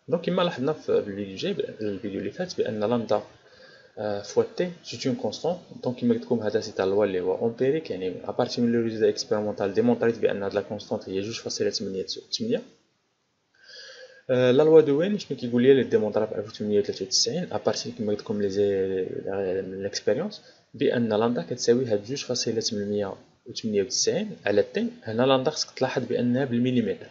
دونك كما لاحظنا في الفيديو الجاي، الفيديو اللي فات، بان لامدا فوا تي سي اون كونستانت. دونك كما قلت لكم هذا سي تاع لوا اللي هو امبيريك، يعني ابارتي من لو ريزولتا اكسبيريمونطال ديمونطريت بان هاد لا كونستانت هي 2.898. لا لوا دو وين شنو كيقول لي اللي ديمونطرا في 1893 ابارتي كما قلت لكم من ليكسبيريونس بان لامدا كتساوي هاد 2.898 على تي. هنا لامدا خصك تلاحظ بانها بالمليمتر،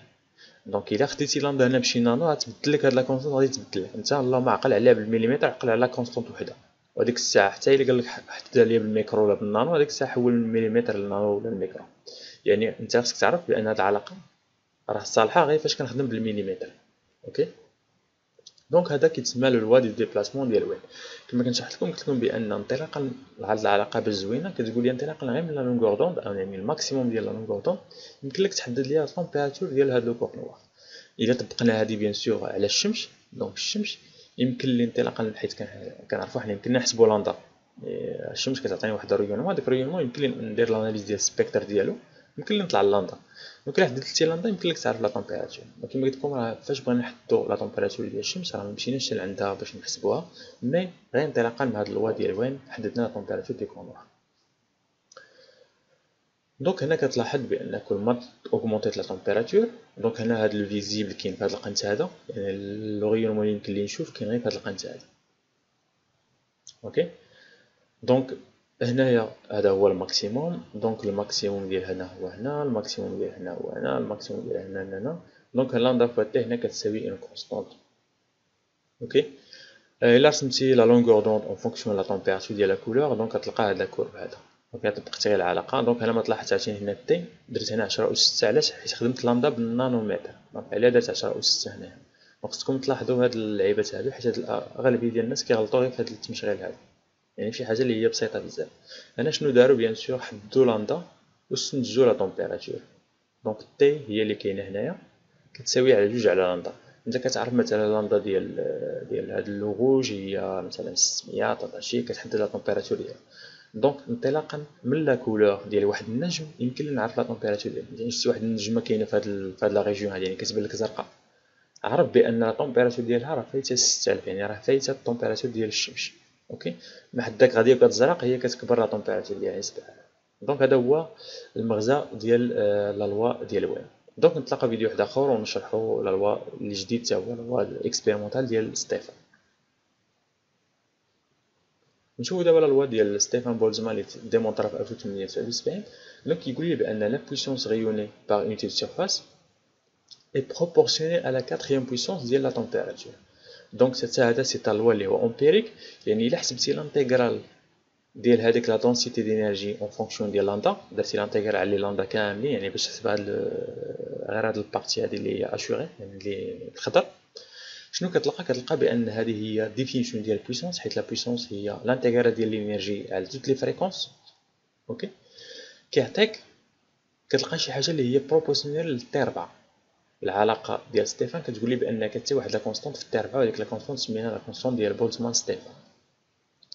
دونك الا خديتي لامدا هنا بشي نانو غتبدل لك هاد لا كونستانت، غادي تبدل لك انت اللهم عقل عليها بالمليمتر، عقل على كونستانت وحده. وديك الساعه حتى الا قال لك حددها ليا بالميكرو ولا بالنانو، هذيك الساعه حول من المليمتر للنانو ولا الميكرو. يعني انت خصك تعرف بان هاد العلاقه راه صالحه غير فاش كنخدم بالمليمتر. اوكي، دونك هذا كيتسمى لو لوا دو ديبلاسمون ديال وين. كما كنت شرحت لكم، قلت لكم بان انطلاقا لهاد العلاقه باش زوينه كتقول لي انطلاقا غير من لا لونغور دوند، او يعني الماكسيموم ديال لا لونغور دوند، يمكن لك تحدد ليها التمبيراتور ديال هاد لو كور نوار. الا طبقنا هذه بيان سور على الشمس، دونك الشمس يمكن لي انطلاقا، حيت كنعرفوا حنا يمكن نحسبوا لاندا، الشمس كتعطيني واحد الريونمون، هذاك الريونمون يمكن لي ندير لاناليز ديال السبيكتر ديالو، يمكن لي نطلع للاندا. دونك الا حددتي لاندا يمكن لك تعرف لا تمبيراتور. كما قلت لكم راه فاش بغينا نحددوا لا تمبيراتور ديال الشمس راه ما مشيناش لعندها باش نحسبوها، مي غير انطلاقا من هاد اللوا ديال وين حددنا لا تمبيراتور دي كونور. دونك هنا كتلاحظ بان كل ما اوغمونطيت لا تمبيراتور، دونك هنا هاد لو فيزيبل كاين في هاد القنت هذا، يعني لو ريونمون يمكن لي نشوف كاين غير في هاد القنت هذا. اوكي، دونك هنايا هذا هو الماكسيموم. دونك الماكسيموم ديال هنا هو هنا، الماكسيموم ديال هنا هو هنا، الماكسيموم ديال هنا هنا. دونك لامدا فوا تي هنا كتساوي اون كونستانت. اوكي، الا رسمتي لا لونغور دوند اون فونكسيون لا تمبيراتور ديال لا كولور، دونك كتلقى هذا الكورب هذا. دونك طبقت غير العلاقه. دونك هنا ما طلعت عشان هنا تي درت هنا 10 اس 6، علاش؟ حيت خدمت لامدا بالنانومتر، دونك علاه درت 10 اس 6 هنايا. دونك خصكم تلاحظوا هاد اللعيبات هادو، حيت اغلبيه ديال الناس كيغلطوا غير في هاد التمشغيل هذا، يعني شي حاجه اللي هي بسيطه بزاف. هنا شنو داروا؟ بيان سور حددوا لامدا واستنتجوا لا تمبيراتور. دونك تي هي اللي كاينه هنايا كتساوي على 2 على لامدا. انت كتعرف مثلا لامدا ديال هاد اللوغوج هي مثلا 600 طاشي، كتحدد لا تمبيراتور ديالها. دونك انطلاقا من لا كولور ديال واحد النجم يمكن لي نعرف لا تمبيراتور ديالو. يعني شتي واحد النجمه كاينه في هاد لا ريجيون هادي، يعني كتبان لك زرقاء، عرف بان لا تمبيراتور ديالها راه فايته 6000، يعني راه فايته التمبيراتور ديال الشمس. اوكي، مع حداك غادي كتزرق هي كتكبر لا تمبيراتور ديالها نسبه. دونك هذا هو المغزى ديال لا لوا ديال وين. دونك نتلاقى فيديو واحد اخر ونشرحوا لا لوا اللي جديد حتى هو لوا الاكسبيريمونطال ديال ستيفان. نشوفوا دابا لا لوا ديال ستيفان بولزمان اللي ديمونطرا في 1879. دونك كيقول لي بان لا بويسونس رayonnée par unité de surface est proportionnelle à la quatrième puissance ديال لا température. دونك هذا سي تاع لوا اللي هو امبيريك، يعني الا حسبتي لانتيغرال ديال هذيك لا دونسيتي دينيرجي اون فونكسيون ديال لاندا، درتي لانتيغرال على لاندا كاملين، يعني باش تحسب هاد غير هاد البارتي هادي اللي هي اشوري، يعني اللي الخضر، شنو كتلقى بان هذه هي ديفينيسيون ديال البويسونس، حيت لا بويسونس هي لانتيغرال ديال لينيرجي على توت لي فريكونس. اوكي، كيعطيك كتلقى شي حاجه اللي هي بروبورسيونيل للتي 4. العلاقه ديال ستيفان كتقول لي بان كتسي واحد لا كونستانت في التي 4، وهذيك لا كونستانت سميناها لا كونستانت ديال بولتزمان ستيفان.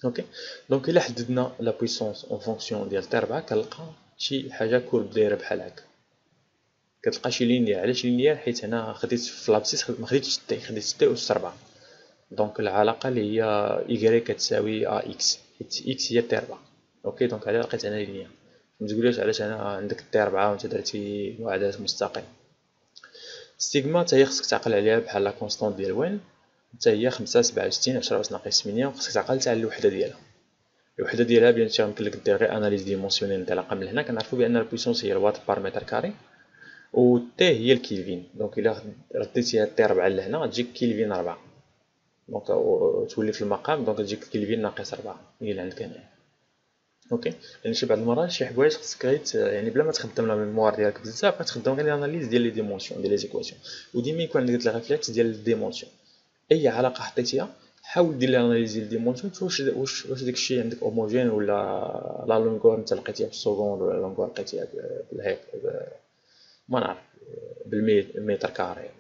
اوكي، دونك الا حددنا لا بويسونس اون فونكسيون ديال تي 4 كنلقى شي حاجه كورب دايره بحال هكا، كتلقى شي لينيير. علاش لينيير؟ حيت هنا خديت في لابسيس ما خديتش تي، خديت تي اس 4. دونك العلاقه اللي هي y كتساوي ا اكس، حيت اكس هي تي 4. اوكي، دونك على لقيت انا لينيير. ما تقوليش علاش انا عندك تي 4 وانت درتي معادلات مستقيم. سيغما حتى هي خصك تعقل عليها بحال لا كونستانت ديال وين، حتى هي 5 67 10 اس ناقص 8، وخصك تعقل حتى على الوحده ديالها. الوحده ديالها بيان سور يمكن لك دير غير اناليز ديمونسيونيل انطلاقا من هنا. كنعرفوا بان البويسونس هي الوات بار متر كاري، و تي هي الكيلفين. دونك الا رديتيها تي 4 لهنا غتجيك كيلفين 4، دونك تولي في المقام، دونك تجيك كيلفين ناقص 4 هي اللي عندك هنايا. اوكي، يعني شي بعض المرات شي حوايج خصك غير يعني بلا ما تخدم لا ميموار ديالك بزاف، غتخدم غير الاناليز ديال لي ديمونسيون ديال لي زيكواسيون، وديما يكون عندك لي ريفلكس ديال الديمونسيون. اي علاقه حطيتيها حاول دير الاناليز ديال الديمونسيون، تشوف واش داك الشيء عندك هوموجين ولا لا لونغور انت لقيتيها بالسكوند ولا لونغور لقيتيها بالهيك ما نعرف بالمتر كاري.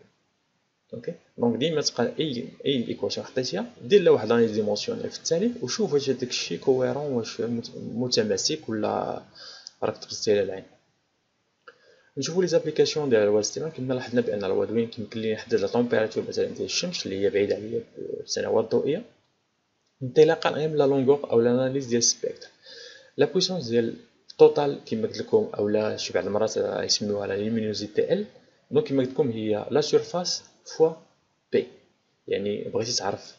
اوكي، دونك ديما تبقى اي ايكواسيون حطيتيها دير لها واحد لاناليز ديمونسيونيل في التالي، وشوف واش داك الشيء كويرون، واش متماسك ولا راك تقصتي على العين. نشوفوا لي زابليكاسيون ديال لوا ستيفان. كما لاحظنا بان لوا دوين كيمكن لي نحدد لا طومبيراتور مثلا ديال الشمس اللي هي بعيده عليا بسنوات ضوئيه انطلاقا غير من لا لونغور او لاناليز ديال السبيكتر. لا بويسونس ديال توتال كما قلت لكم اولا شي بعض المرات يسميوها لا لومينوزيتي ال. دونك كما قلت لكم هي لا سيرفاس فوا بي. يعني بغيتي تعرف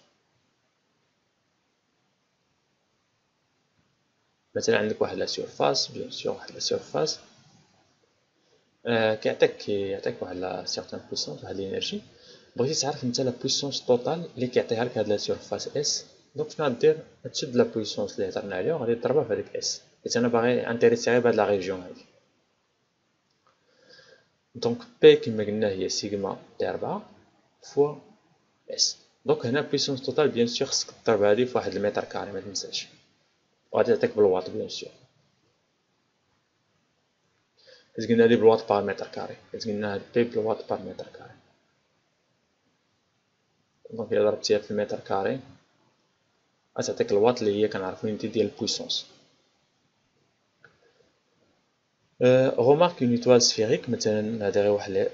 مثلا عندك واحد لا سيرفاس بيان سور واحد لا سيرفاس كيعطيك واحد لا سيغتان بويسونس واحد الانرجي. بغيتي تعرف انت لا بويسونس توتال اللي كيعطيها لك هاد لا سيرفاس اس. دونك شنو غدير؟ غتشد لا بويسونس اللي هضرنا عليها وغادي تضربها في هذيك اس حيت انا باغي انتريسي غير بهاد لا ريجيون هادي. دونك بي كما قلنا هي سيغما تي 4 فوا اس. دونك هنا بويسونس توتال بيان سور خصك تضرب هادي في واحد المتر كاري ما تنساش وغادي تعطيك بالواط بيان سور. حيت قلنا هادي بالواط بار متر كاري حيت قلنا هاد بي بالواط بار متر كاري. دونك الا ضربتيها في المتر كاري غتعطيك الواط اللي هي كنعرفو يونيتي ديال البويسونس. remarque une étoile sphérique. مثلا هذا غير واحد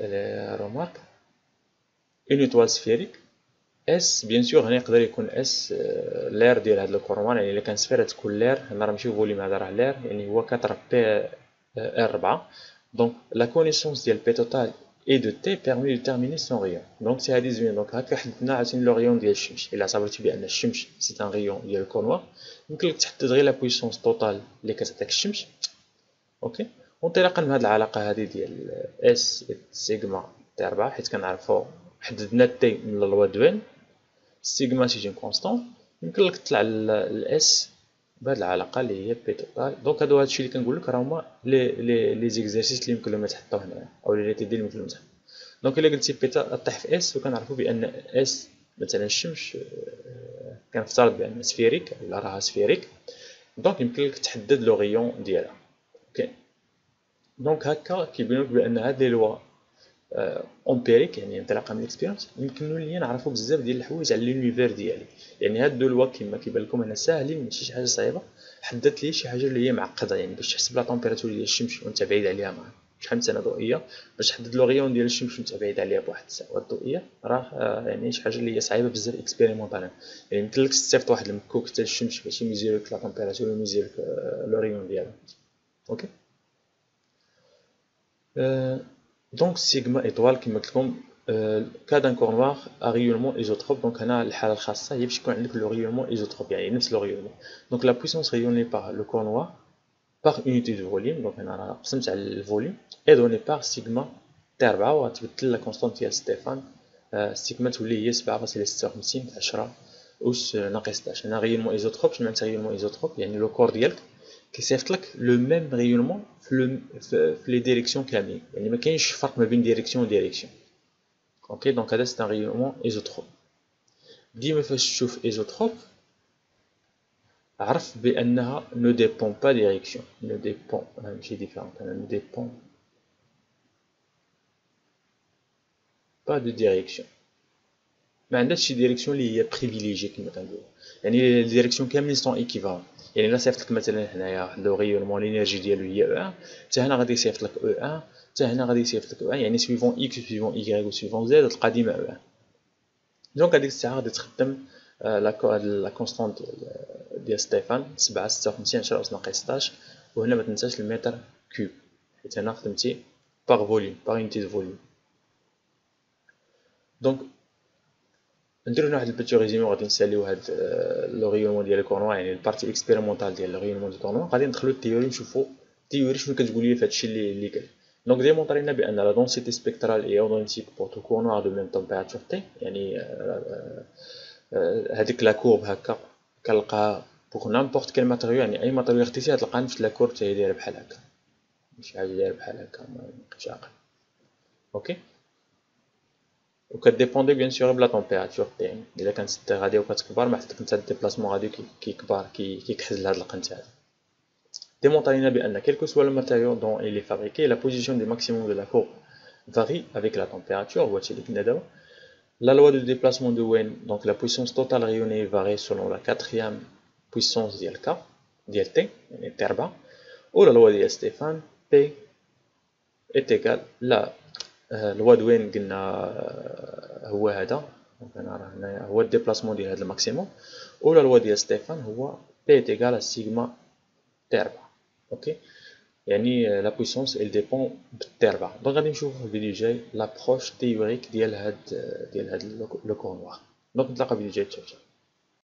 remarque une étoile sphérique اس بيان سور هنا يقدر يكون اس لير ديال هاد الكروان. يعني الا كان سفير تكون لير. هنا راه ماشي فوليوم هذا راه لير يعني هو 4 بي ار 4. دونك لا كونيسونس ديال بي توتال اي دو تي بيرمي دو تيرميني سون ريون. دونك سي هادي زوين. دونك هكا حددنا عاوتاني لو ريون ديال الشمس. الا اعتبرتي بان الشمس سي ان ريون ديال الكونوا يمكن لك تحدد غير لا بويسونس توتال اللي كتعطيك الشمس. اوكي وانطلاقا من هاد العلاقه هادي ديال اس سيغما تي 4 حيت كنعرفو حددنا تي من لوا دوين سيغما سي اون كونستانت يمكن لك تطلع الاس بهاد العلاقه اللي هي بي توتال. دونك هادو هادشي اللي كنقول لك راه هما لي زيكزارسيس اللي يمكن لهم يتحطوا هنا او لي تي دي اللي يمكن لهم يتحطوا. دونك الا قلتي بيتا طيح في اس وكنعرفوا بان اس مثلا الشمس كنفترض بان سفيريك ولا راها سفيريك. دونك يمكن لك تحدد لو غيون ديالها. اوكي دونك هكا كيبين لك بان هاد لي لوا امبيريك يعني انطلاقا من الاكسبيرينس يمكن ليا نعرفوا بزاف ديال الحوايج على لونيفير ديالي. يعني هاد دو لوا كما كيبان لكم هنا ساهلين ماشي شي حاجه صعيبه. حددت لي شي حاجه اللي هي معقده يعني باش تحسب لا طومبيراتور ديال الشمس وانت بعيد عليها مع شحال من سنه ضوئيه باش تحدد لو غيون ديال الشمس وانت بعيد عليها بواحد الساعات ضوئيه راه يعني شي حاجه اللي هي صعيبه بزاف اكسبيريمونطال. يعني يمكن لك تصيفط واحد المكوك حتى الشمس باش يميزي لك لا طومبيراتور ويميزي لك لو ريون ديالها. اوكي دونك سيغما ايطوال كما قلت لكم كا دان كور نوار ا ريونمون ايزوتروب. دونك هنا الحاله الخاصه هي باش يكون عندك لو ريونمون ايزوتروب يعني نفس لو ريونمون. دونك لا بويسونس ريوني بار لو كور نوار بار يونيتي دو فوليوم. دونك هنا راه قسمت على الفوليوم اي دوني بار سيغما تي 4 وغتبدل لا كونستانت ديال ستيفان. سيغما تولي هي 7.56 في 10 أس ناقص 11. هنا ريونمون ايزوتروب. شنو معناتها ريونمون ايزوتروب؟ يعني لو كور ديالك كيصيفط لك لو ميم ريونمون في لي ديريكسيون كاملين. يعني ما كاينش فرق ما بين ديريكسيون و ديريكسيون. اوكي دونك هذا سي ان ريونمون ايزوتروب. ديما فاش تشوف ايزوتروب عرف بانها نو ديبون با ديريكسيون. نو ديبون ماشي ديفيرون. نو ديبون با دو ديريكسيون. ما عندهاش شي ديريكسيون اللي هي بريفيليجي كما كنقولوا. يعني الديريكسيون كاملين سون ايكيفالون. يعني الا صيفط لك مثلا هنايا واحد لو ريونمون لينيرجي ديالو هي او 1 حتى هنا غادي يصيفط لك او 1 حتى هنا غادي يصيفط لك او 1 يعني سويفون اكس سويفون اي و سويفون زد تلقى ديما او 1. دونك هذيك الساعه غادي تخدم لا كونستانت ديال ستيفان 7.56 10 أس ناقص 16. وهنا ما تنساش المتر كوب حيت هنا خدمتي باغ فوليوم باغ يونيتي دو فوليوم. دونك نديرو هنا واحد البيتي ريزومي وغادي نساليو هاد لو ريونمون ديال الكورنوا يعني البارتي اكسبيريمونطال ديال لو ريونمون دو كورنوا. غادي ندخلو التيوري نشوفو التيوري شنو كتقول لي فهادشي اللي قال. دونك ديمونطرينا بان لا دونسيتي سبيكترال اي ايدونتيك بور تو كورنوا دو ميم تمبيراتور تي. يعني هذيك لا كورب هكا كنلقاها بوغ نامبورط كيل ماتيريو. يعني اي ماتيريو اختيتي غتلقى نفس لا كورب حتى هي دايره بحال هكا شي حاجه دايره بحال هكا مابقيتش عاقل. اوكي وكديبوندي بيان سور بلا طومبيراتور تاعي. الا كانت التي غاديه وكتكبر ما حتى نتا الديبلاسمون غادي كيكبر كيكحز لهاد القنت هذا. démontré bien quel que soit le matériau dont il est fabriqué, la position du maximum de la courbe varie avec la température. La loi de déplacement de Wien, donc la puissance totale rayonnée varie selon la quatrième puissance d'T, ou la loi de Stéphane, P est égal لا لوا د وين قلنا هو هذا دونك انا راه هنايا هو الديبلاسمون ديال هذا الماكسيموم، ولا لوا ديال ستيفان هو بي est égal à سيغما تي 4. اوكي يعني لا بويسونس elle dépend تي 4. دونك غادي نشوفوا في الفيديو الجاي لابروش تيوريك ديال هاد لو كور نوار. دونك نتلاقاو في الفيديو الجاي. تشاو.